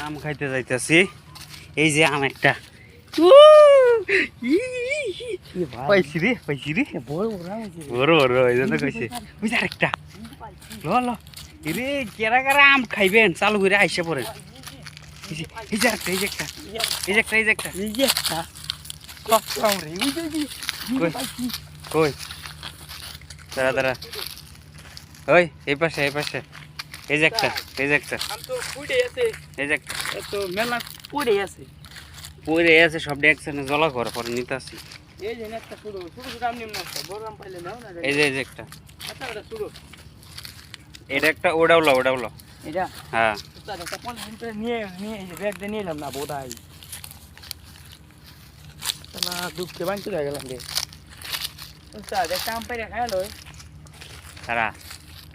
আম খাইতে যাইতেছি। এই যে আম একটা পাইছি রে বড় বড় এই জন্য কইছে বুঝ আরেকটা ল ল রে কেরা কেরা আম খাইবেন চালু করে আইসে পড়েন। এই যে একটা এই যে একটা এই যে একটা এই যে একটা এই যে একটা কত আম রে কই দাঁড়া দাঁড়া ওই এই পাশে এই পাশে এই যে একটা এই যে একটা আম তো ফুটে আছে এই যে একটা তো মেলা পড়ে আছে পরে আছে সব একসাথে জলা করে পরে নিতে আসি। এই যে একটা শুরু শুরু শুরু আম নিম না বড় আম পাইলে নাও না এই যে একটা আচ্ছা ওটা শুরু এটা একটা ওডাউলা এটা হ্যাঁ তার একটা পলিথিন নিয়ে নিয়ে এই ব্যাগ দিয়ে নিয়ে এলাম না বোধাই না দুঃখে বাঁচতে হয়ে গেলাম রে স্যার একটা আম পাইলে খাইলো সারা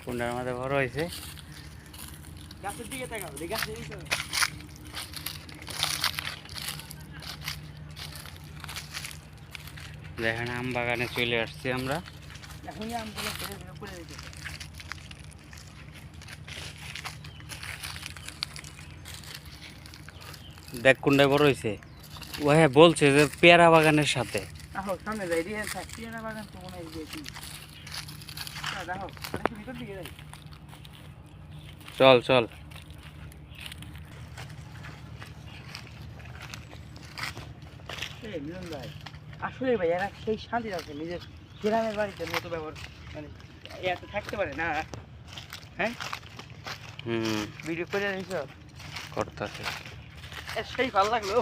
কুন্ডার মধ্যে বড় হয়েছে। গাছের দিকে তাকাও গাছের দিকে দেখেন আম বাগানে চলে আসছি আমরা। এখনই আমগুলো ধীরে ধীরে পড়ে দিতে দেখ কোনটায় বড় হয়েছে ও হ্যাঁ বলছে যে পেয়ারা বাগানের সাথে। আহো সামনে যাই রে থাকছি না বাগান তো মনে হয় কি দেখো একটু ভিতর দিকে যাই চল চল এই মিলন ভাই আসলে ভাই এরা সেই শান্তি আছে নিজের গ্রামের বাড়িতে মতো ব্যবহার মানে এত থাকতে পারে না হ্যাঁ ভিডিও করে দিছ করতেছে সেই ভালো লাগলো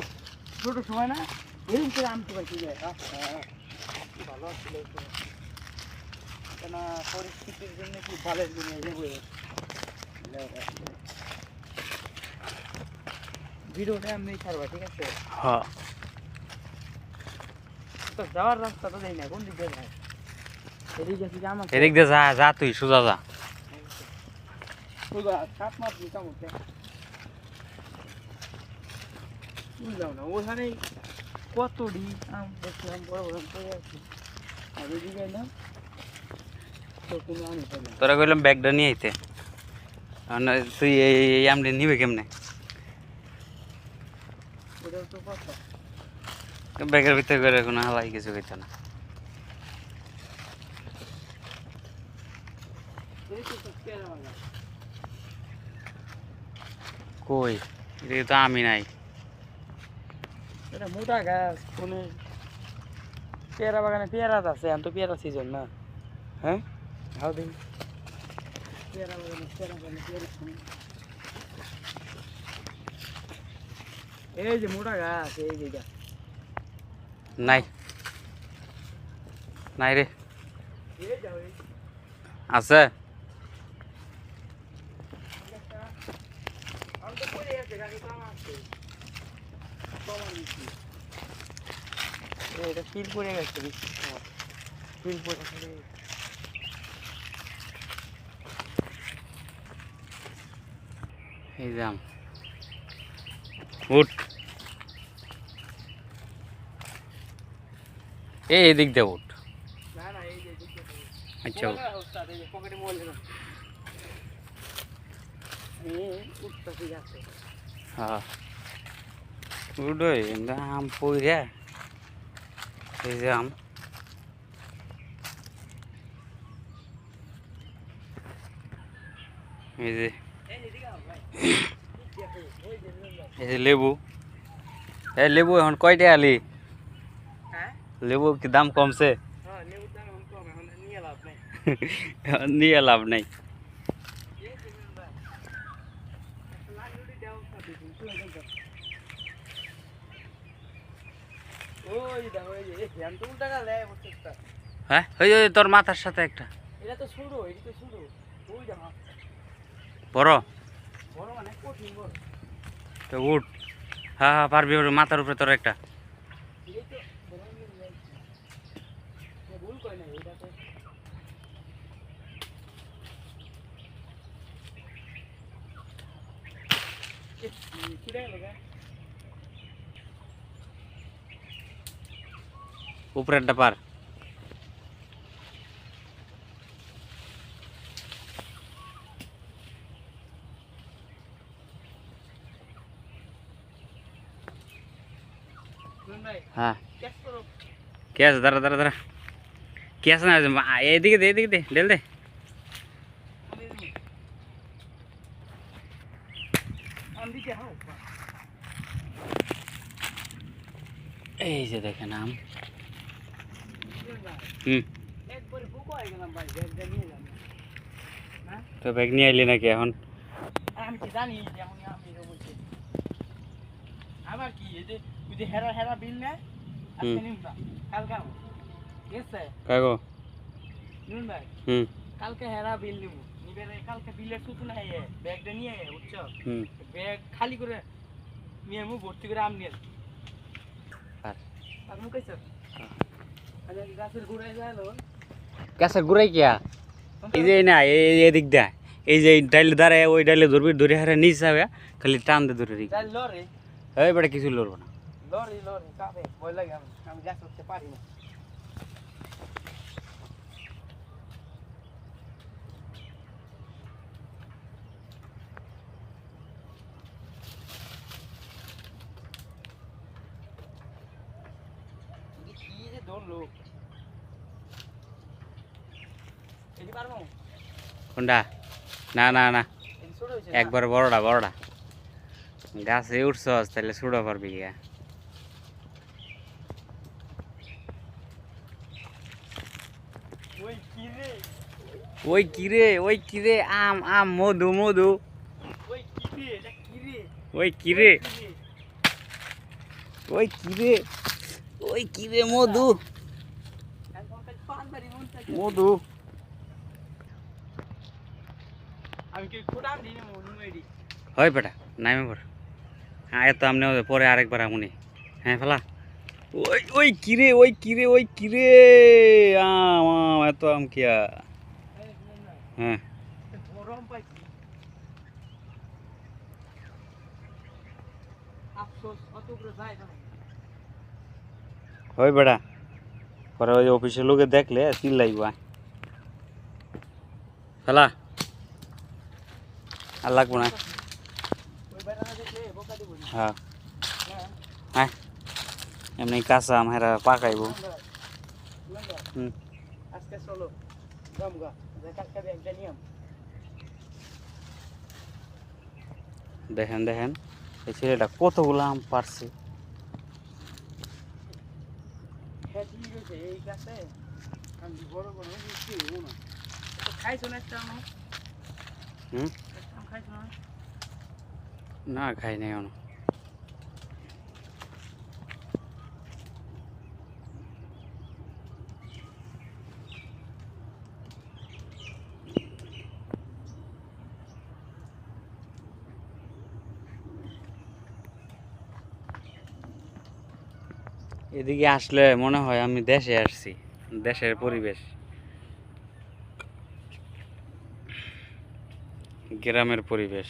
ছোট সময় না এরকম করে আম তো পাইছি যায় ভালো আসছিল কেন পরিস্থিতির জন্য কি ভালোর জন্য ভিডিওটা আমি ছাড়বা ঠিক আছে হ্যাঁ তো যাওয়ার রাস্তা তো দেই না কোন দিকে যায় এদিকে কি জামা এদিক দিয়ে যা যা তুই সোজা যা। সোজা সাত মাস দিতাম ওতে বুঝলাম না ওখানে কত ডি আম দেখলাম বড় বড় পড়ে আছে আর এদিকে না তো কোনো আম পাই না তোরা কইলাম ব্যাগটা নিয়ে আইতে তুই এই আমটা নিবে কেমনে ওটাও তো কথা ব্যাগের ভিতরে করে কোনো হালাই কিছু হইতো না। এই তো পেয়ারা বাগান কই এদিকে তো আমি নাই। এটা মোটা গাছ কোনে পেয়ারা বাগানে পেয়ারা আছে এখন তো পেয়ারা সিজন না হ্যাঁ ভাও দিন পেয়ারা বাগানে পেয়ারা এই যে মোটা গাছ এই যে গাছ নাই নাই রে এই যাও এই আছে আমি তো পড়ে আছে গাড়ি কাম আছে এটা ফিল পড়ে গেছে ফিল পড়ে এই যাম উঠ এই এদিক দিয়ে উঠ না না এই যে আচ্ছা উঠ। পকেটে মোবাইল উঠতে যাচ্ছে হ্যাঁ উঠোই আম পইরা এই যে আম এই যে এই যে লেবু এই লেবু এখন কয়টা আলি হ্যাঁ লেবু কি দাম কমছে হ্যাঁ লেবুর দাম এখন কম এখন নিয়ে লাভ নেই এখন নিয়ে লাভ নাই। হ্যাঁ ওই ওই তোর মাথার সাথে একটা এটা তো শুরু এটা তো শুরু ওই দেখো বড় বড় মানে কঠিন বড় তো উঠ হ্যাঁ হ্যাঁ পারবি ওর মাথার উপরে তোর একটা এই তো বড় নিয়ে যাই ভুল কই না এটা তো কিরে লাগা উপরেরটা পার হ্যাঁ কে আছে দাঁড়া দাঁড়া দাঁড়া কে আছে না এদিকে দে ঢেল দে এই যে দেখেন আম তো ব্যাগ নিয়ে আইলি নাকি এখন আমি কি জানি যেমন আমি বলছি আবার কি এই যে ওই যে হেরা বিল না আজকে নিমটা কালকে গেছে কাগো নুন ভাই কালকে হেরা বিল নিব নিবে কালকে বিলের সুতো না ব্যাগটা নিয়ে বুঝছো ব্যাগ খালি করে নিয়ে মু ভর্তি করে আম নিয়ে আর মুখ কইছো আরে গাছের গোড়ায় যায় লো গাছের গোড়ায় কিয়া এই যে না এদিক দা এই যে ডাইলে দাঁড়ায় ওই ডাইলে ধরবি ধরে হারে নিচ যাবে খালি টান দে ধরে ডাইল লরে এই বেটা কিছু লড়বো না লরে কাবে ভয় লাগে আমি গাছ উঠতে পারি না কোনটা না না না একবার বড়টা গাছে উঠছস তাহলে ছুড়া পারবি গা ওই কিরে আম মধু ওই কিরে মধু আমি কি খোদাম দিনে মনু এডি হয় বেটা নামে পড় হ্যাঁ এত আমনে পরে আরেকবার আমুনি হ্যাঁ ফেলা ওই কিরে আম এত আম কিয়া হ্যাঁ গরম পাইছি আফসোস অত করে যায় না হয় বেটা পরে ওই অফিসের লোকে দেখলে চিল্লাইবা ফেলা আর লাগবো না হ্যাঁ হ্যাঁ এমনি কাঁচা আম হেরা পাকাইব আজকে চলো গমগা কালকে ব্যাগটা নিয়াম দেখেন এই ছেলেটা কতগুলো আম পারছে হ্যাঁ ঠিক আছে এই গাছে আমি বড় মিষ্টি হবো না খাইছো না একটা আম খাইছো না খাই নাই এখনো এদিকে আসলে মনে হয় আমি দেশে আসছি দেশের পরিবেশ গ্রামের পরিবেশ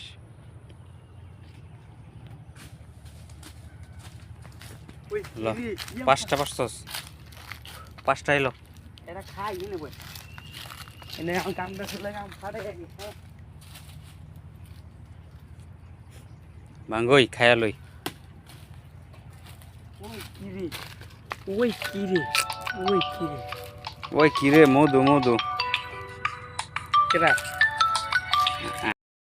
পাঁচটা এলো এরা খাই এনে বই এনে আমি কামটা চলে আম ফাটে গেছি ভাঙ্গই খায়া লই ওই কিরে মধু কেরা